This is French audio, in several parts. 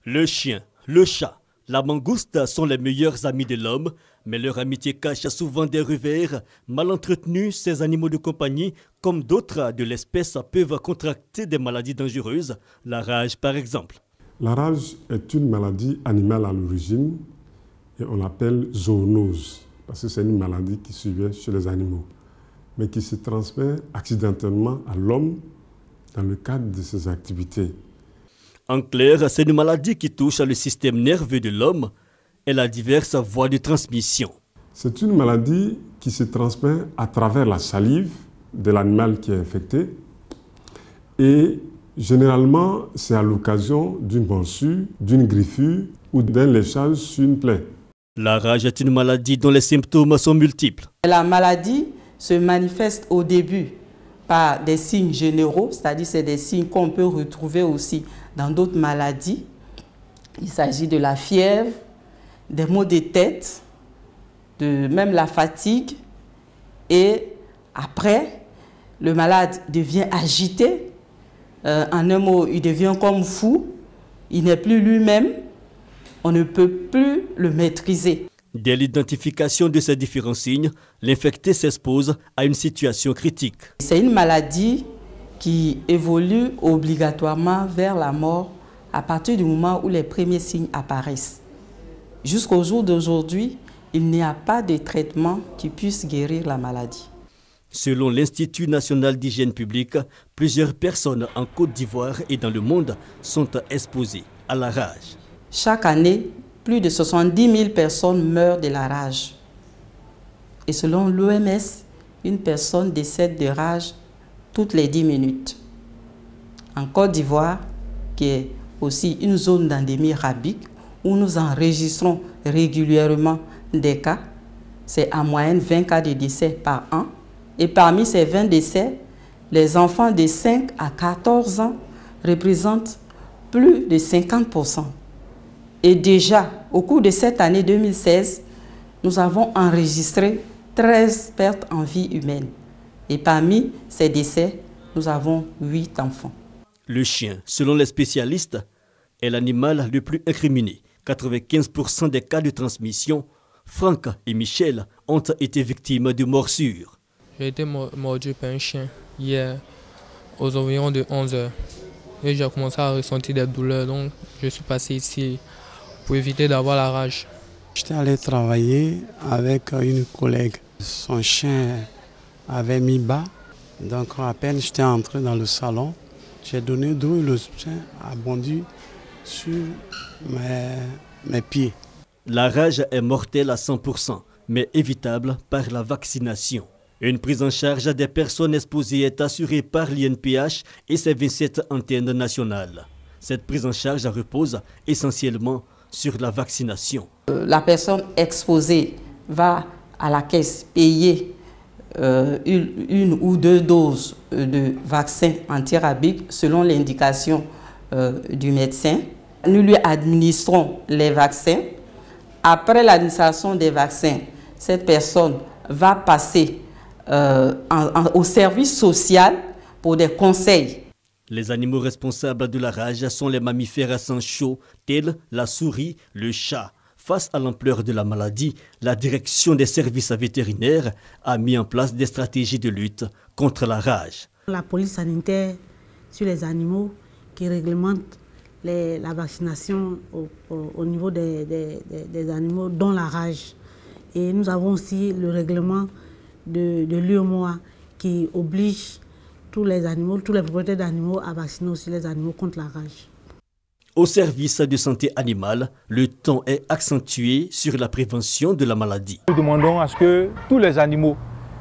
Le chien, le chat, la mangouste sont les meilleurs amis de l'homme, mais leur amitié cache souvent des revers. Mal entretenus, ces animaux de compagnie, comme d'autres de l'espèce, peuvent contracter des maladies dangereuses, la rage par exemple. La rage est une maladie animale à l'origine et on l'appelle zoonose, parce que c'est une maladie qui survient chez les animaux, mais qui se transmet accidentellement à l'homme dans le cadre de ses activités. En clair, c'est une maladie qui touche le système nerveux de l'homme. Elle a diverses voies de transmission. C'est une maladie qui se transmet à travers la salive de l'animal qui est infecté. Et généralement, c'est à l'occasion d'une morsure, d'une griffure ou d'un léchage sur une plaie. La rage est une maladie dont les symptômes sont multiples. La maladie se manifeste au début par des signes généraux, c'est-à-dire c'est des signes qu'on peut retrouver aussi dans d'autres maladies. Il s'agit de la fièvre, des maux de tête, même la fatigue. Et après, le malade devient agité. En un mot, il devient comme fou. Il n'est plus lui-même. On ne peut plus le maîtriser. Dès l'identification de ces différents signes, l'infecté s'expose à une situation critique. C'est une maladie qui évolue obligatoirement vers la mort à partir du moment où les premiers signes apparaissent. Jusqu'au jour d'aujourd'hui, il n'y a pas de traitement qui puisse guérir la maladie. Selon l'Institut national d'hygiène publique, plusieurs personnes en Côte d'Ivoire et dans le monde sont exposées à la rage. Chaque année, plus de 70 000 personnes meurent de la rage. Et selon l'OMS, une personne décède de rage toutes les 10 minutes. En Côte d'Ivoire, qui est aussi une zone d'endémie rabique, où nous enregistrons régulièrement des cas, c'est en moyenne 20 cas de décès par an. Et parmi ces 20 décès, les enfants de 5 à 14 ans représentent plus de 50%. Et déjà, au cours de cette année 2016, nous avons enregistré 13 pertes en vie humaine. Et parmi ces décès, nous avons 8 enfants. Le chien, selon les spécialistes, est l'animal le plus incriminé. 95% des cas de transmission, Franck et Michel ont été victimes de morsures. J'ai été mordu par un chien hier aux environs de 11 h. Et j'ai commencé à ressentir des douleurs, donc je suis passé ici pour éviter d'avoir la rage. J'étais allé travailler avec une collègue. Son chien avait mis bas, donc à peine j'étais entré dans le salon, j'ai donné d'eau et le chien a bondi sur mes pieds. La rage est mortelle à 100%, mais évitable par la vaccination. Une prise en charge des personnes exposées est assurée par l'INPH et ses 27 antennes nationales. Cette prise en charge repose essentiellement sur la vaccination. La personne exposée va à la caisse payer une ou deux doses de vaccin antirabique selon l'indication du médecin. Nous lui administrons les vaccins. Après l'administration des vaccins, cette personne va passer au service social pour des conseils. Les animaux responsables de la rage sont les mammifères à sang chaud, tels la souris, le chat. Face à l'ampleur de la maladie, la direction des services vétérinaires a mis en place des stratégies de lutte contre la rage. La police sanitaire sur les animaux qui réglemente la vaccination au niveau des animaux dont la rage. Et nous avons aussi le règlement de l'UEMOA qui oblige tous les propriétaires d'animaux à vacciner aussi les animaux contre la rage. Au service de santé animale, le ton est accentué sur la prévention de la maladie. Nous demandons à ce que tous les animaux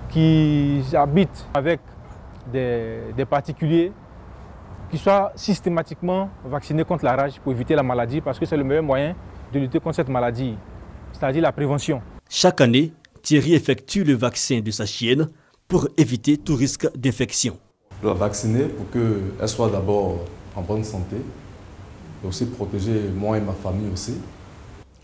qui habitent avec des particuliers qui soient systématiquement vaccinés contre la rage pour éviter la maladie, parce que c'est le meilleur moyen de lutter contre cette maladie, c'est-à-dire la prévention. Chaque année, Thierry effectue le vaccin de sa chienne pour éviter tout risque d'infection. Je dois vacciner pour qu'elle soit d'abord en bonne santé et aussi protéger moi et ma famille aussi.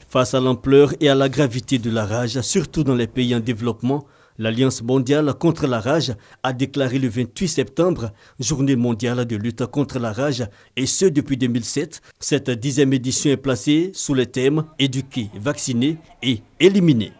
Face à l'ampleur et à la gravité de la rage, surtout dans les pays en développement, L'Alliance mondiale contre la rage a déclaré le 28 septembre Journée mondiale de lutte contre la rage, et ce depuis 2007. Cette 10e édition est placée sous les thèmes « Éduquer, vacciner et éliminer ».